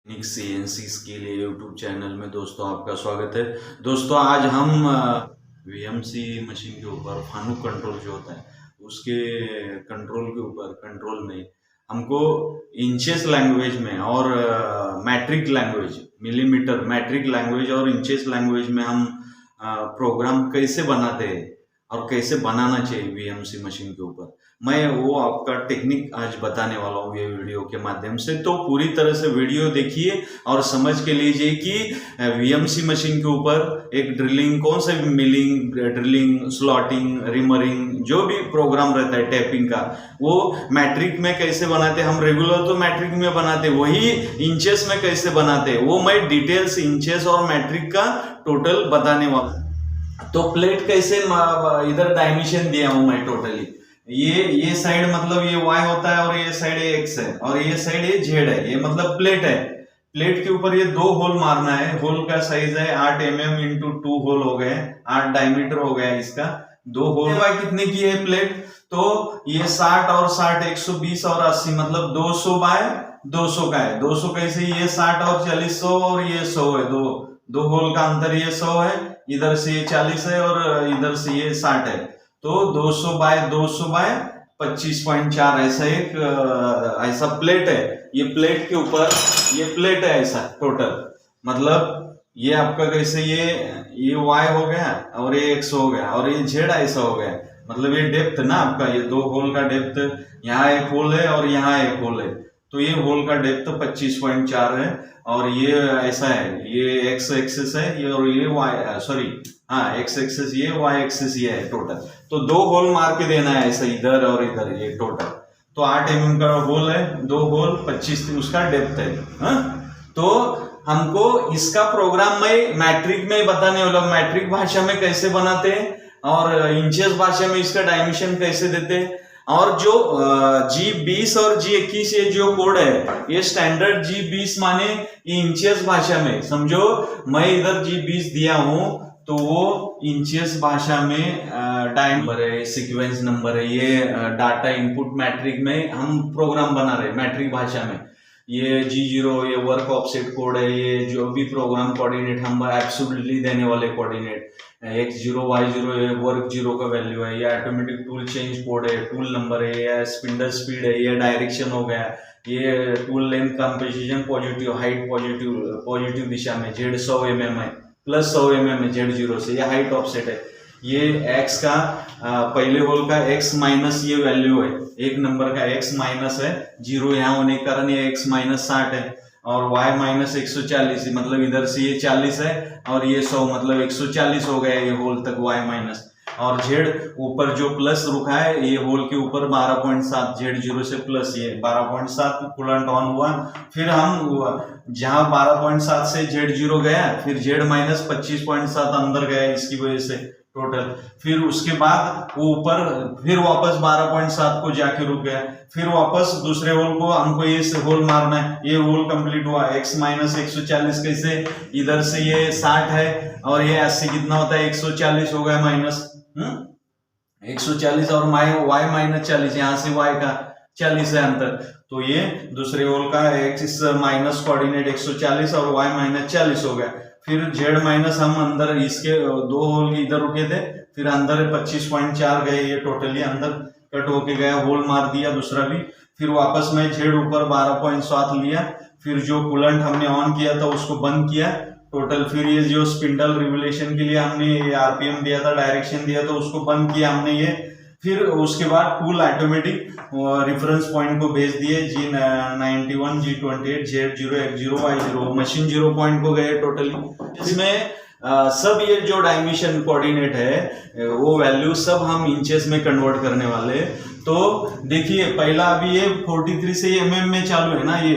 Technique CNC skill YouTube channel में दोस्तों आपका स्वागत है। दोस्तों आज हम वीएमसी मशीन के ऊपर फानुक कंट्रोल जो होता है उसके कंट्रोल में हमको इंचेस लैंग्वेज में और metric language millimetre metric language और इंचेस लैंग्वेज में हम प्रोग्राम कैसे बनाते हैं और कैसे बनाना चाहिए वीएमसी मशीन के ऊपर, मैं वो आपका टेक्निक आज बताने वाला हूँ ये वीडियो के माध्यम से। तो पूरी तरह से वीडियो देखिए और समझ के लीजिए कि वीएमसी मशीन के ऊपर एक ड्रिलिंग, कौन सा भी मिलिंग, ड्रिलिंग, स्लॉटिंग, रिमरिंग, जो भी प्रोग्राम रहता है टैपिंग का, वो मैट्रिक में कैसे बनाते हैं। हम रेगुलर तो मैट्रिक में बनाते, वही इंचेस में कैसे बनाते, वो मैं डिटेल्स इंचेस और मैट्रिक का टोटल बताने वाला। तो प्लेट कैसे, इधर डायमेंशन दिया हूं मैं टोटली, ये साइड मतलब ये y होता है और ये साइड x है और ये साइड ये z है, ये मतलब प्लेट है। प्लेट के ऊपर ये 2 होल मारना है। होल का साइज है 8 mm इंटू 2 होल हो गए, 8 डायमीटर हो गया इसका। 2 होल वाई कितने की है प्लेट, तो ये 60 और 60 120 और 80 मतलब 200 बाय 200 का है। 200 कैसे, ये 60 और 40 100 और ये 100 है, दो होल का अंतर, ये 100 है, इधर से ये 40 है और इधर से ये 60 है। तो 200 बाय 25.4 ऐसा एक ऐसा प्लेट है। ये प्लेट के ऊपर ये प्लेट है ऐसा टोटल, मतलब ये आपका कैसे, ये y हो गया और ये x हो गया और ये z ऐसा हो गया, मतलब ये डेप्थ ना आपका, ये 2 होल का डेप्थ, यहाँ एक होल है और यहाँ एक होल है, तो ये होल का डेप्थ 25.4 है और ये ऐसा है, ये x एक्सिस है ये और ये y सॉरी x एक्सिस ये, y एक्सिस ये है टोटल। तो 2 होल मार के देना है ऐसा, इधर और इधर, ये टोटल। तो 8 mm का होल है, 2 होल 25 उसका डेप्थ है। तो हमको इसका प्रोग्राम में मैट्रिक में बताने वाला, मैट्रिक भाषा में कैसे बनाते हैं और इंचेस भाषा में इसका डायमेंशन कैसे देते हैं। और जो G20 और G21 ये जो कोड है, ये स्टैंडर्ड G20 माने इंचेस भाषा में समझो, मैं इधर G20 दिया हूं तो वो इंचेस भाषा में नंबर है, सीक्वेंस नंबर है, ये डाटा इनपुट मैट्रिक में हम प्रोग्राम बना रहे मैट्रिक भाषा में। ये G0 ये वर्क ऑफसेट कोड है, ये जो भी प्रोग्राम कोऑर्डिनेट हम एब्सोल्युटली देने वाले कोऑर्डिनेट, x0 y0 ये वर्क 0 का वैल्यू है, ये ऑटोमेटिक टूल चेंज कोड है, टूल नंबर है, ये स्पिंडल स्पीड है, ये डायरेक्शन हो गया, ये tool length compensation positive, height positive दिशा में, z 100 mm है, प्लस 100 mm है z0 से, ये हाइट ऑफसेट है। ये x का पहले होल का x माइनस ये वैल्यू है, एक नंबर का x माइनस है, 0 यहाँ होने के कारण ये x माइनस 60 है और y माइनस 140, मतलब इधर से ये 40 है और ये 100 मतलब 140 हो गया ये होल तक y माइनस। और z ऊपर जो प्लस रुका है, ये होल के ऊपर 12.7, z0 से प्लस ये 12.7 कूलेंट ऑन हुआ। फिर हम जहां 12.7 से z0 गया, फिर z माइनस 25.7 अंदर गया इसकी वजह से टोटल। फिर उसके बाद वो ऊपर फिर वापस 12.7 को जाके रुक गया, फिर वापस दूसरे होल को हमको ये होल मारना है, ये होल कंप्लीट हुआ। x माइनस 140 कैसे, इधर से ये 60 है और ये 80 कितना होता है 140 हो गया माइनस 140 और y माइनस 40, यहाँ से y का 40 है अंतर, तो ये दूसरे होल का x माइनस कोऑर्डिनेट 140 और y माइनस 40 हो गया। फिर z माइनस हम अंदर इसके 2 होल इधर रुके थे, फिर अंदर 25.4 गए, ये टोटली अंदर कट होके गया, होल मार दिया दूसरा भी। फिर वापस में z ऊपर 12.7 लिया, फिर जो कूलेंट हमने ऑन किया था उसको बंद किया टोटल। फिर ये जो स्पिंडल रिवोल्यूशन के लिए हमने ये आरपीएम दिया था, डायरेक्शन दिया था, उसको बंद किया हमने ये। फिर उसके बाद टूल ऑटोमेटिक रेफरेंस पॉइंट को भेज दिए, G91 G28 Z0 X0 Y0 machine 0 point को गए टोटली। इसमें सब ये जो डायमेंशन कोऑर्डिनेट है वो वैल्यू सब हम इंचेस में कन्वर्ट करने वाले। तो देखिए पहला अभी ये 43 से mm में चालू है ना ये,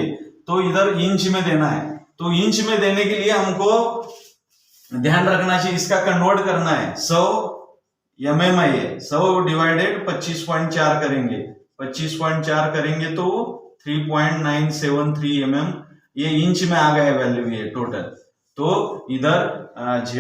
तो इधर इंच में देना है। तो इंच में देने के लिए हमको ध्यान रखना चाहिए, इसका कन्वर्ट करना है 100 mm है ये, 100 डिवाइडेड 25.4 करेंगे, 25.4 करेंगे तो 3.973 mm ये इंच में आ गया वैल्यू ये टोटल। तो इधर z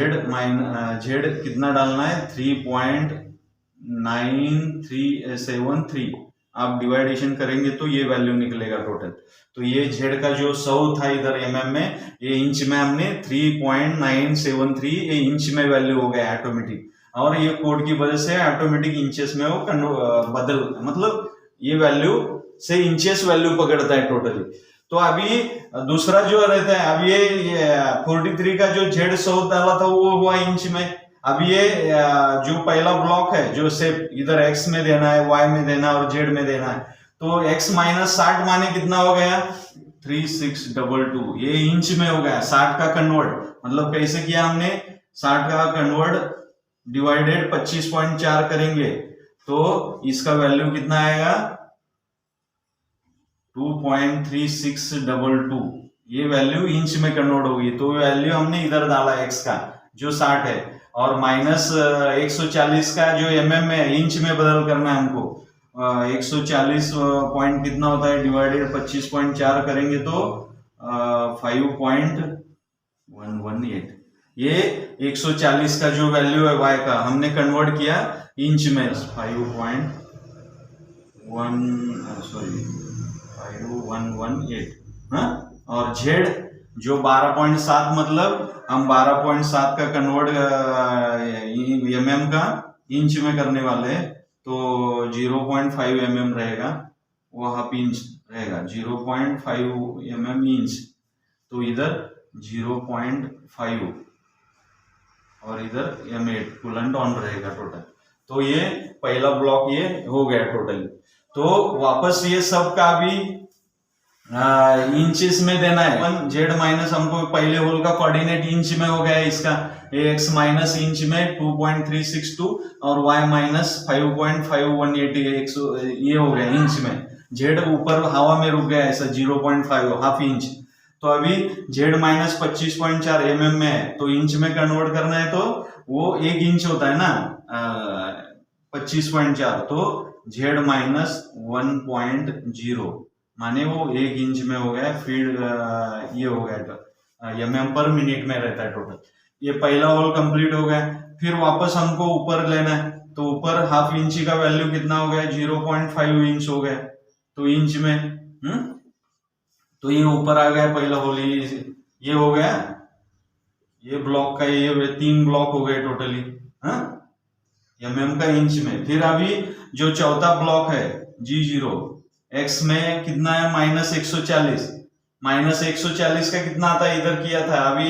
कितना डालना है 3.9373 आप डिवाइडेशन करेंगे तो ये वैल्यू निकलेगा टोटल। तो ये जेड का जो 100 था इधर एमएम में, ये इंच में हमने 3.973 ये इंच में वैल्यू हो गया ऑटोमेटिक, और ये कोड की वजह से ऑटोमेटिक इंचेस में वो बदल, मतलब ये वैल्यू से इंचेस वैल्यू पकड़ता है टोटली। तो अभी दूसरा जो रहता है, अब ये 43 का जो जेड 100 डाला था वो हुआ इंच में। अब ये जो पहला ब्लॉक है जो सेप इधर एक्स में देना है, वाई में देना है और जेड में देना है, तो x माइनस 60 माने कितना हो गया 3622, ये इंच में हो गया 60 का कन्वर्ट। मतलब कैसे किया हमने, 60 का कन्वर्ट डिवाइडेड 25.4 करेंगे तो इसका वैल्यू कितना आएगा 2.3622, ये वैल्यू इंच में कन्वर्ट होगी। तो वैल्यू हमने इधर डाला x का जो 60 है, और माइनस 140 का जो mm में इंच में बदल करना है हमको। 140 पॉइंट कितना होता है डिवाइडेड 25.4 करेंगे तो 5.118, ये 140 का जो वैल्यू है y का हमने कन्वर्ट किया इंच में 5.118, हाँ। और z जो 12.7, मतलब हम 12.7 का कन्वर्ट mm का इंच में करने वाले हैं, तो 0.5 mm रहेगा, वो हाफ इंच रहेगा, 0.5 mm इंच, तो इधर 0.5 और इधर m8 कूलेंट ऑन रहेगा टोटल। तो ये पहला ब्लॉक ये हो गया टोटल। तो वापस ये सब का भी इंचेस में देना है। जेड माइनस हमको पहले होल का कोऑर्डिनेट इंच में हो गया इसका, एक्स माइनस इंच में 2.362 और वाई माइनस 5.5180, ये हो गया इंच में। जेड ऊपर हवा में रुक गया ऐसा 0.5 हाफ इंच। तो अभी जेड माइनस 25.4 mm में है, तो इंच में कन्वर्ट करना है तो वो 1 इंच होता है ना 25.4, तो जेड माइनस 1.0 माने वो 1 इंच में हो गया, फिर ये हो गया mm पर मिनट में रहता है टोटल। ये पहला होल कंप्लीट हो गया। फिर वापस हमको ऊपर लेना है, तो ऊपर हाफ इंच का वैल्यू कितना हो गया 0.5 इंच हो गया, तो इंच में तो ये ऊपर आ गया पहला होल, ये हो गया, ये ब्लॉक का ये 3 ब्लॉक हो गए टोटली, हाँ, mm का इंच में। फिर अभी जो चौथा ब्लॉक है G0, x में कितना है -140, -140 का कितना आता है इधर किया था, अभी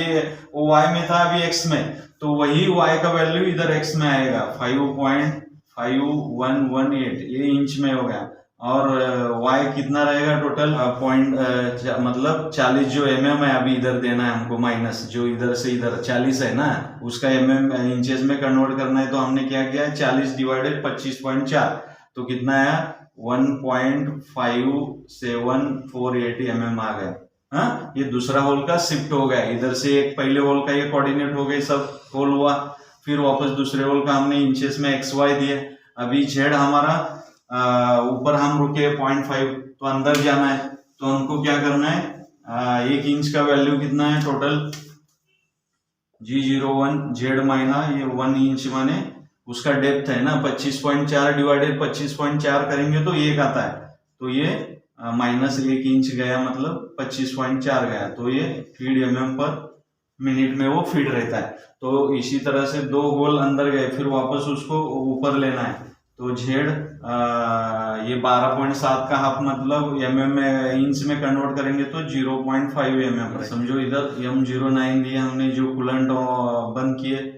वो y में था अभी x में, तो वही y का वैल्यू इधर x में आएगा 5.5118, ये इंच में हो गया। और y कितना रहेगा टोटल मतलब 40 जो mm है अभी इधर देना है हमको, माइनस जो इधर से इधर 40 है ना, उसका mm इंचेस में कन्वर्ट करना है। तो हमने क्या किया 40 डिवाइडेड 25.4, तो कितना आया 1.5748 mm आ गया, हाँ। ये दूसरा होल का शिफ्ट हो गया, इधर से एक पहले होल का ये कोऑर्डिनेट हो गए, सब होल हुआ। फिर वापस दूसरे होल का हमने इंचेस में xy दिए। अभी z हमारा ऊपर हम रुके 0.5, तो अंदर जाना है, तो हमको क्या करना है 1 इंच का वैल्यू कितना है टोटल G01 z माइना ये 1 इंच माने उसका डेप्थ है ना 25.4 डिवाइडेड 25.4 करेंगे तो 1 आता है, तो ये -1 इंच गया, मतलब 25.4 गया, तो ये फीड mm पर मिनट में वो फीड रहता है। तो इसी तरह से 2 होल अंदर गए, फिर वापस उसको ऊपर लेना है, तो जेड ये 12.7 का हाफ मतलब mm में इंच में कन्वर्ट करेंगे तो 0.5 mm। समझो इधर M09 दिए हमने, जो कूलेंट बंद किए,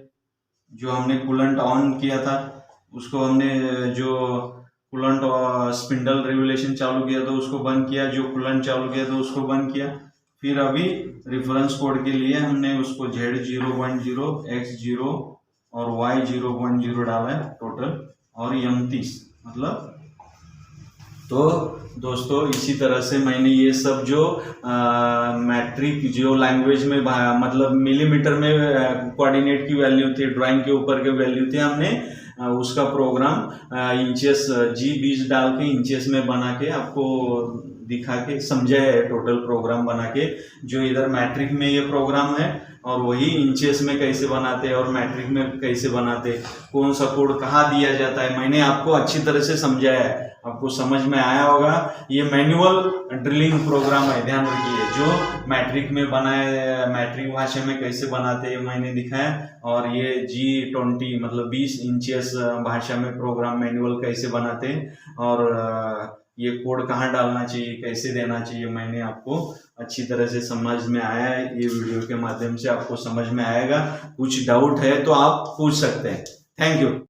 जो हमने कूलेंट ऑन किया था उसको हमने, जो कूलेंट स्पिंडल रेगुलेशन चालू किया था उसको बंद किया, जो कूलेंट चालू किया था उसको बंद किया। फिर अभी रेफरेंस कोड के लिए हमने उसको Z0.0 X0 और Y0.0 डाला है टोटल, और M30 मतलब। तो दोस्तों इसी तरह से मैंने ये सब जो मैट्रिक जो लैंग्वेज में मतलब मिलीमीटर में कोऑर्डिनेट की वैल्यू थी, ड्राइंग के ऊपर के वैल्यू थे, हमने उसका प्रोग्राम इंचेस G20 डाल के इंचेस में बना के आपको दिखा के समझाया है, टोटल प्रोग्राम बना के। जो इधर मैट्रिक में ये प्रोग्राम है और वही इंचेस में कैसे बनाते हैं और मैट्रिक में कैसे बनाते, कौन सा कोड कहाँ दिया जाता है, मैंने आपको अच्छी तरह से समझाया है। आपको समझ में आया होगा। ये मैनुअल ड्रिलिंग प्रोग्राम है, ध्यान रखिए, जो मैट्रिक में बनाए, मैट्रिक भाषा में कैसे बनाते हैं मैंने दिखाया, और ये G20 मतलब 20 इंचेस भाषा में प्रोग्राम मैनुअल कैसे बनाते हैं, और ये कोड कहाँ डालना चाहिए, कैसे देना चाहिए, मैंने आपको अच्छी तरह से समझ में आया है। ये वीडियो के माध्यम से आपको समझ में आएगा। कुछ डाउट है तो आप पूछ सकते हैं। Thank you.